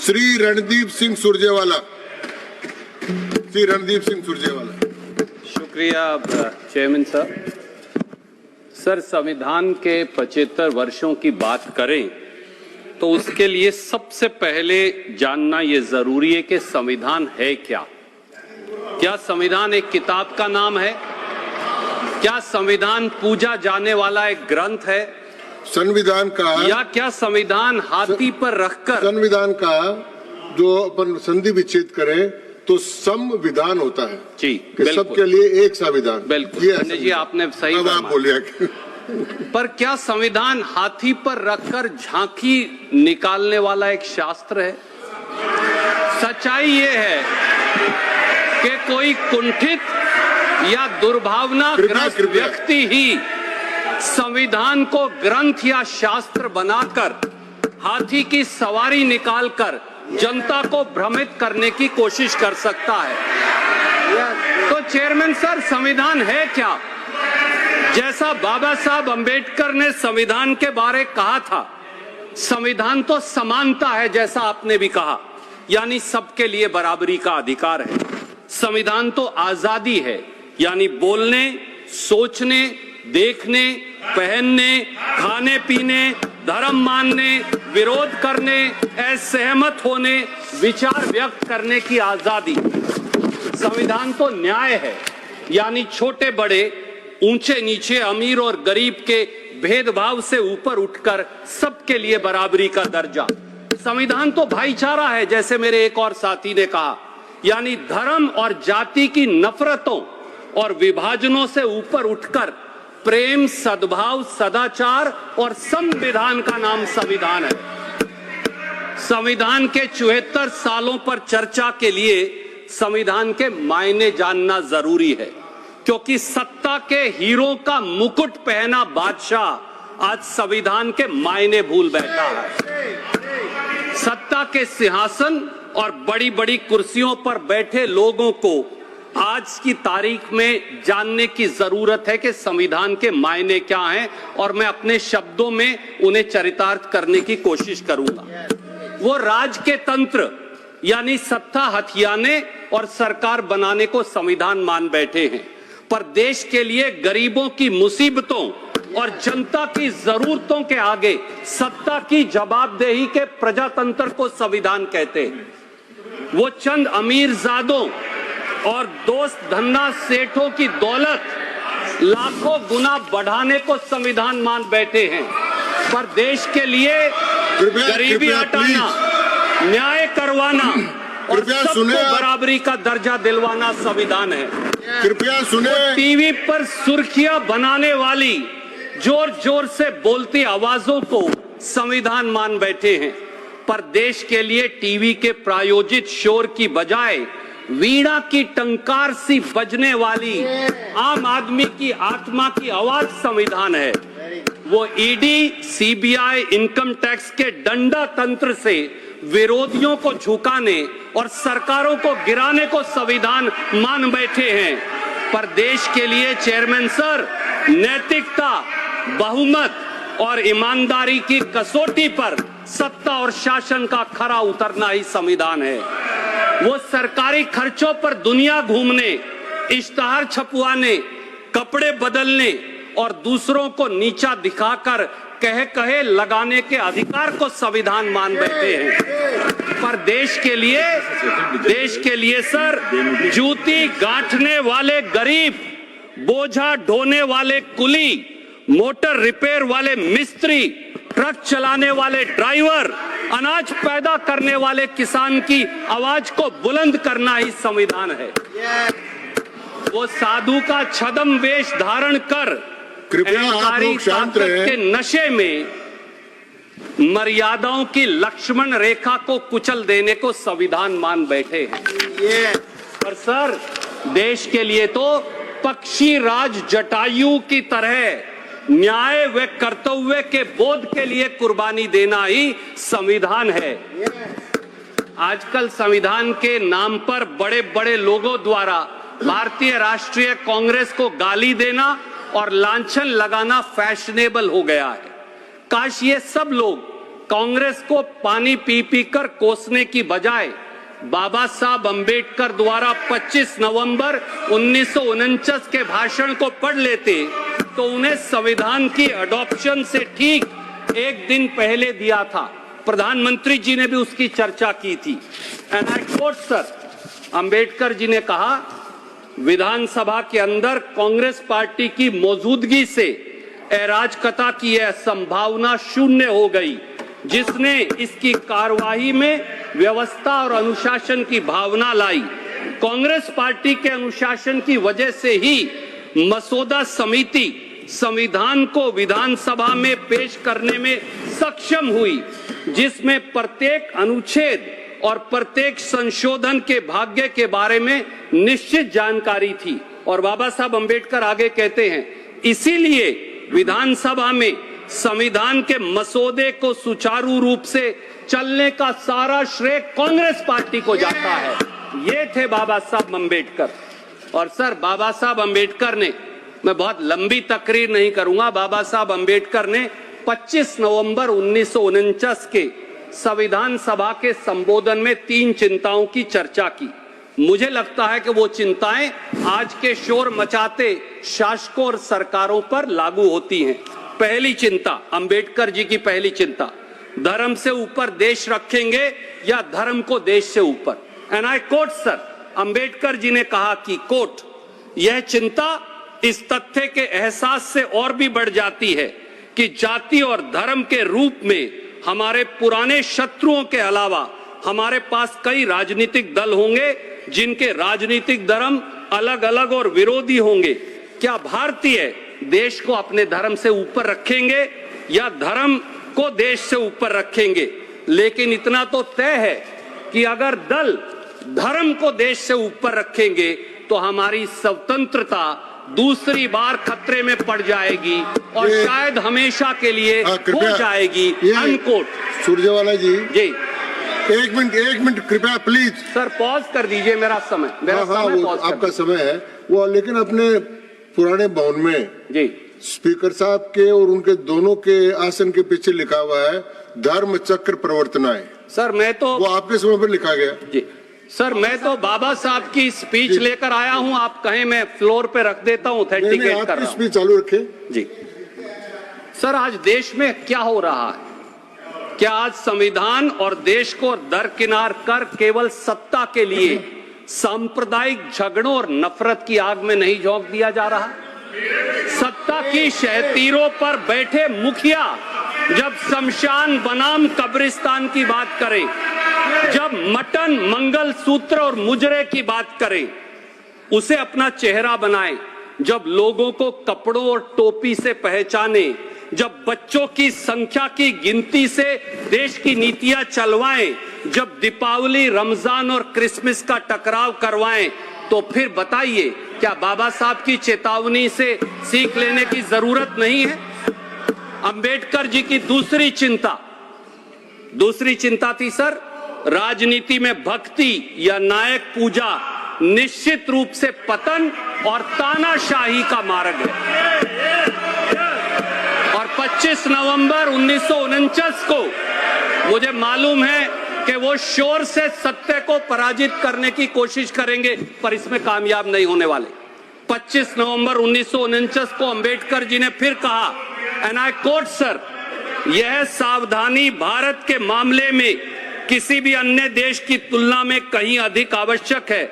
श्री रणदीप सिंह सुरजेवाला। श्री रणदीप सिंह सुरजेवाला। शुक्रिया chairman sir. Sir, संविधान के 75 वर्षों की बात करें तो उसके लिए सबसे पहले जानना ये जरूरी है कि संविधान है क्या। क्या संविधान एक किताब का नाम है? क्या संविधान पूजा जाने वाला एक ग्रंथ है? संविधान का या क्या संविधान हाथी पर रखकर संविधान का जो अपन संधि विच्छेद करें तो संविधान होता है जी, कि सबके लिए एक संविधान। बिल्कुल पंडित जी, आपने सही आप बोलिए। पर क्या संविधान हाथी पर रखकर झांकी निकालने वाला एक शास्त्र है? सच्चाई ये है कि कोई कुंठित या दुर्भावनाग्रस्त व्यक्ति ही संविधान को ग्रंथ या शास्त्र बनाकर हाथी की सवारी निकालकर जनता को भ्रमित करने की कोशिश कर सकता है। तो चेयरमैन सर, संविधान है क्या? जैसा बाबा साहब अंबेडकर ने संविधान के बारे कहा था, संविधान तो समानता है, जैसा आपने भी कहा, यानी सबके लिए बराबरी का अधिकार है। संविधान तो आजादी है, यानी बोलने, सोचने, देखने, पहनने, खाने पीने, धर्म मानने, विरोध करने, असहमत होने, विचार व्यक्त करने की आजादी। संविधान तो न्याय है, यानी छोटे बड़े, ऊंचे नीचे, अमीर और गरीब के भेदभाव से ऊपर उठकर सबके लिए बराबरी का दर्जा। संविधान तो भाईचारा है, जैसे मेरे एक और साथी ने कहा, यानी धर्म और जाति की नफरतों और विभाजनों से ऊपर उठकर प्रेम, सद्भाव, सदाचार और संविधान का नाम संविधान है। संविधान के 74 सालों पर चर्चा के लिए संविधान के मायने जानना जरूरी है, क्योंकि सत्ता के हीरो का मुकुट पहना बादशाह आज संविधान के मायने भूल बैठा है। सत्ता के सिंहासन और बड़ी बड़ी कुर्सियों पर बैठे लोगों को आज की तारीख में जानने की जरूरत है कि संविधान के मायने क्या हैं, और मैं अपने शब्दों में उन्हें चरितार्थ करने की कोशिश करूंगा। वो राज के तंत्र, यानी सत्ता हथियाने और सरकार बनाने को संविधान मान बैठे हैं, पर देश के लिए गरीबों की मुसीबतों और जनता की जरूरतों के आगे सत्ता की जवाबदेही के प्रजातंत्र को संविधान कहते हैं। वो चंद अमीरजादों और दोस्त धन्ना सेठों की दौलत लाखों गुना बढ़ाने को संविधान मान बैठे हैं, पर देश के लिए गरीबी हटाना, न्याय करवाना और सबको बराबरी का दर्जा दिलवाना संविधान है। कृपया सुने। टीवी पर सुर्खियां बनाने वाली जोर जोर से बोलती आवाजों को संविधान मान बैठे हैं, पर देश के लिए टीवी के प्रायोजित शोर की बजाय वीणा की टंकार सी बजने वाली आम आदमी की आत्मा की आवाज संविधान है। वो ईडी, सीबीआई, इनकम टैक्स के डंडा तंत्र से विरोधियों को झुकाने और सरकारों को गिराने को संविधान मान बैठे हैं, पर देश के लिए चेयरमैन सर, नैतिकता, बहुमत और ईमानदारी की कसौटी पर सत्ता और शासन का खरा उतरना ही संविधान है। वो सरकारी खर्चों पर दुनिया घूमने, इश्तहार छपवाने, कपड़े बदलने और दूसरों को नीचा दिखाकर कहे लगाने के अधिकार को संविधान मान बैठे हैं, पर देश के लिए सर, जूती गांठने वाले गरीब, बोझा ढोने वाले कुली, मोटर रिपेयर वाले मिस्त्री, ट्रक चलाने वाले ड्राइवर, अनाज पैदा करने वाले किसान की आवाज को बुलंद करना ही संविधान है। वो साधु का छद्म वेश धारण कर अहंकारी ताकत के नशे में मर्यादाओं की लक्ष्मण रेखा को कुचल देने को संविधान मान बैठे हैं। पर सर, देश के लिए तो पक्षी राज जटायु की तरह न्याय व कर्तव्य के बोध के लिए कुर्बानी देना ही संविधान है। आजकल संविधान के नाम पर बड़े बड़े लोगों द्वारा भारतीय राष्ट्रीय कांग्रेस को गाली देना और लांछन लगाना फैशनेबल हो गया है। काश ये सब लोग कांग्रेस को पानी पी पी कर कोसने की बजाय बाबा साहब अंबेडकर द्वारा 25 नवंबर 1949 के भाषण को पढ़ लेते तो उन्हें संविधान की अडॉप्शन से ठीक एक दिन पहले दिया था। प्रधानमंत्री जी ने भी उसकी चर्चा की थी। And I quote sir, Ambedkar ji ने कहा, विधानसभा के अंदर कांग्रेस पार्टी की मौजूदगी से अराजकता की यह संभावना शून्य हो गई, जिसने इसकी कार्यवाही में व्यवस्था और अनुशासन की भावना लाई। कांग्रेस पार्टी के अनुशासन की वजह से ही मसौदा समिति संविधान को विधानसभा में पेश करने में सक्षम हुई, जिसमें प्रत्येक अनुच्छेद और प्रत्येक संशोधन के भाग्य के बारे में निश्चित जानकारी थी। और बाबा साहब अंबेडकर आगे कहते हैं, इसीलिए विधानसभा में संविधान के मसौदे को सुचारू रूप से चलने का सारा श्रेय कांग्रेस पार्टी को जाता है। ये थे बाबा साहब अंबेडकर। और सर, बाबा साहब अंबेडकर ने, मैं बहुत लंबी तकरीर नहीं करूंगा, बाबा साहब अंबेडकर ने 25 नवंबर 1949 के संविधान सभा के संबोधन में 3 चिंताओं की चर्चा की। मुझे लगता है कि वो चिंताएं आज के शोर मचाते शासकों और सरकारों पर लागू होती हैं। पहली चिंता, अंबेडकर जी की पहली चिंता, धर्म से ऊपर देश रखेंगे या धर्म को देश से ऊपर। And I quote sir, Ambedkar ji ने कहा कि कोट, यह चिंता इस तथ्य के एहसास से और भी बढ़ जाती है कि जाति और धर्म के रूप में हमारे पुराने शत्रुओं के अलावा हमारे पास कई राजनीतिक दल होंगे जिनके राजनीतिक धर्म अलग अलग और विरोधी होंगे। क्या भारतीय देश को अपने धर्म से ऊपर रखेंगे या धर्म को देश से ऊपर रखेंगे? लेकिन इतना तो तय है कि अगर दल धर्म को देश से ऊपर रखेंगे तो हमारी स्वतंत्रता दूसरी बार खतरे में पड़ जाएगी और शायद हमेशा के लिए हो जाएगी। अनकोट। सुरजेवाला जी, एक मिनट कृपया प्लीज। सर पॉज कर दीजिए, मेरा समय पॉज आपका समय है वो, लेकिन अपने पुराने भवन में जी स्पीकर साहब के और उनके दोनों के आसन के पीछे लिखा हुआ है धर्म चक्र प्रवर्तनाएं। सर मैं तो, वो आपके समय पर लिखा गया जी सर, मैं तो बाबा साहब की स्पीच लेकर आया हूं, आप कहें मैं फ्लोर पे रख देता हूं, ऑथेंटिकेट कर रहा हूं। स्पीच चालू रखें जी। सर, आज देश में क्या हो रहा है? क्या आज संविधान और देश को दरकिनार कर केवल सत्ता के लिए सांप्रदायिक झगड़ों और नफरत की आग में नहीं झोंक दिया जा रहा? सत्ता की शहतीरों पर बैठे मुखिया जब शमशान बनाम कब्रिस्तान की बात करें, जब मटन, मंगल सूत्र और मुजरे की बात करें, उसे अपना चेहरा बनाएं, जब लोगों को कपड़ों और टोपी से पहचाने, जब बच्चों की संख्या की गिनती से देश की नीतियां चलवाएं, जब दीपावली, रमजान और क्रिसमस का टकराव करवाएं, तो फिर बताइए क्या बाबा साहब की चेतावनी से सीख लेने की जरूरत नहीं है? अंबेडकर जी की दूसरी चिंता थी सर, राजनीति में भक्ति या नायक पूजा निश्चित रूप से पतन और तानाशाही का मार्ग है। और 25 नवंबर 1949 को मुझे मालूम है कि वो शोर से सत्य को पराजित करने की कोशिश करेंगे, पर इसमें कामयाब नहीं होने वाले। 25 नवंबर 1949 को अंबेडकर जी ने फिर कहा, एंड आई कोट सर, यह सावधानी भारत के मामले में किसी भी अन्य देश की तुलना में कहीं अधिक आवश्यक है,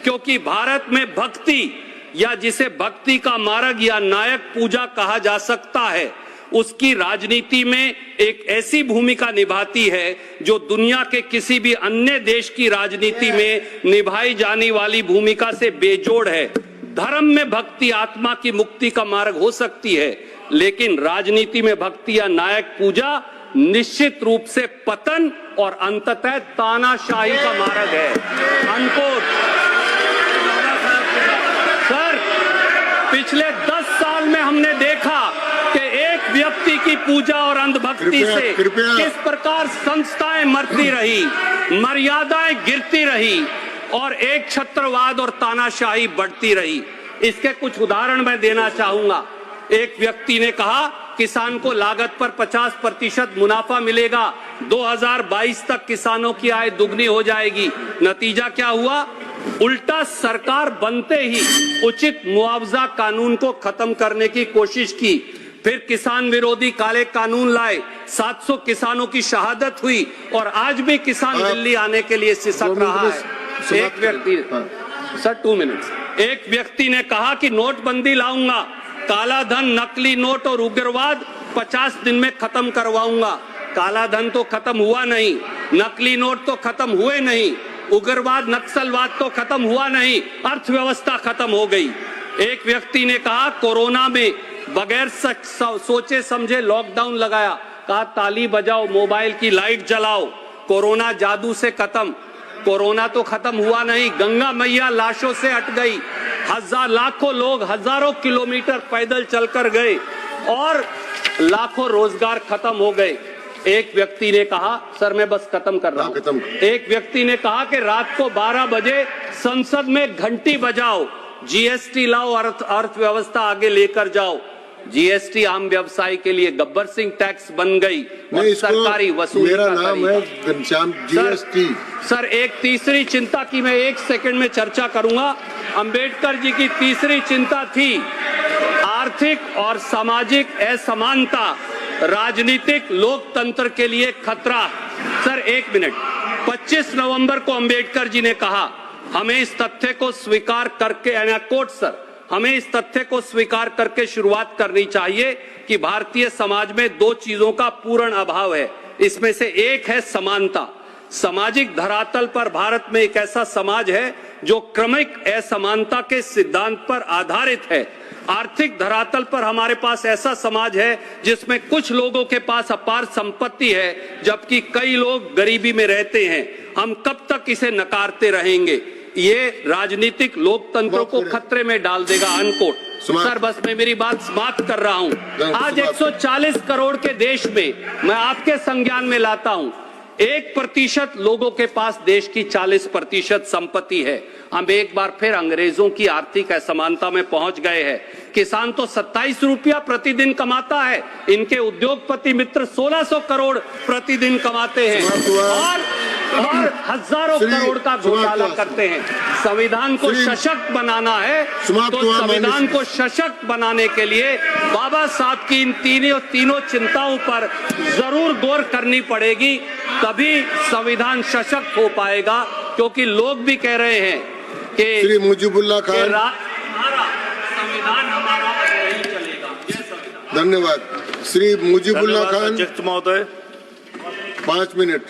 क्योंकि भारत में भक्ति या जिसे भक्ति का मार्ग या नायक पूजा कहा जा सकता है, उसकी राजनीति में एक ऐसी भूमिका निभाती है जो दुनिया के किसी भी अन्य देश की राजनीति में निभाई जाने वाली भूमिका से बेजोड़ है। धर्म में भक्ति आत्मा की मुक्ति का मार्ग हो सकती है, लेकिन राजनीति में भक्ति या नायक पूजा निश्चित रूप से पतन और अंततः तानाशाही का मार्ग है। अनकोट। सर, पिछले 10 साल में हमने देखा कि एक व्यक्ति की पूजा और अंधभक्ति से किस प्रकार संस्थाएं मरती रही, मर्यादाएं गिरती रही और एक छत्रवाद और तानाशाही बढ़ती रही। इसके कुछ उदाहरण मैं देना चाहूंगा। एक व्यक्ति ने कहा किसान को लागत पर 50% मुनाफा मिलेगा, 2022 तक किसानों की आय दुगनी हो जाएगी। नतीजा क्या हुआ? उल्टा सरकार बनते ही उचित मुआवजा कानून को खत्म करने की कोशिश की, फिर किसान विरोधी काले कानून लाए, 700 किसानों की शहादत हुई और आज भी किसान दिल्ली आने के लिए सिसक रहा है। एक व्यक्ति, सर 2 मिनट्स, एक व्यक्ति ने कहा कि नोटबंदी लाऊंगा, काला धन, नकली नोट और उग्रवाद 50 दिन में खत्म करवाऊंगा। काला धन तो खत्म हुआ नहीं, नकली नोट तो खत्म हुए नहीं, उग्रवाद नक्सलवाद तो खत्म हुआ नहीं, अर्थव्यवस्था खत्म हो गई। एक व्यक्ति ने कहा कोरोना में बगैर सोचे समझे लॉकडाउन लगाया, कहा ताली बजाओ, मोबाइल की लाइट जलाओ, कोरोना जादू से खत्म। कोरोना तो खत्म हुआ नहीं, गंगा मैया लाशों से हट गई, लाखों लोग हजारों किलोमीटर पैदल चलकर गए और लाखों रोजगार खत्म हो गए। एक व्यक्ति ने कहा, सर मैं बस खत्म कर रहा हूं, एक व्यक्ति ने कहा कि रात को 12 बजे संसद में घंटी बजाओ, जीएसटी लाओ, अर्थव्यवस्था आगे लेकर जाओ। जीएसटी आम व्यवसाय के लिए गब्बर सिंह टैक्स बन गई और सरकारी वसूली मेरा का नाम है घनश्याम जीएसटी। सर एक तीसरी चिंता की मैं 1 सेकंड में चर्चा करूंगा। अंबेडकर जी की तीसरी चिंता थी आर्थिक और सामाजिक असमानता, राजनीतिक लोकतंत्र के लिए खतरा। सर 1 मिनट, 25 नवंबर को अंबेडकर जी ने कहा हमें इस तथ्य को स्वीकार करके, कोट सर, हमें इस तथ्य को स्वीकार करके शुरुआत करनी चाहिए कि भारतीय समाज में 2 चीजों का पूर्ण अभाव है। इसमें से एक है समानता। सामाजिक धरातल पर भारत में एक ऐसा समाज है जो क्रमिक असमानता के सिद्धांत पर आधारित है। आर्थिक धरातल पर हमारे पास ऐसा समाज है जिसमें कुछ लोगों के पास अपार संपत्ति है जबकि कई लोग गरीबी में रहते हैं। हम कब तक इसे नकारते रहेंगे? ये राजनीतिक लोकतंत्र को खतरे में डाल देगा। अनकोट। सर बस मैं मेरी बात समाप्त कर रहा हूं। आज 140 करोड़ के देश में मैं आपके संज्ञान में लाता हूं, 1% लोगों के पास देश की 40% संपत्ति है। हम एक बार फिर अंग्रेजों की आर्थिक असमानता में पहुंच गए हैं। किसान तो 27 रुपया प्रतिदिन कमाता है, इनके उद्योगपति मित्र 1600 करोड़ प्रतिदिन कमाते हैं और हजारों करोड़ का घोटाला करते हैं। संविधान को सशक्त बनाना है तो संविधान को सशक्त बनाने के लिए बाबा साहब की इन तीनों चिंताओं पर जरूर गौर करनी पड़ेगी, तभी संविधान सशक्त हो पाएगा। क्योंकि लोग भी कह रहे हैं कि श्री मुजीबुल्लाह खान, संविधान हमारा नहीं चलेगा। धन्यवाद। श्री मुजीबुल्लाह खान, अध्यक्ष महोदय, 5 मिनट।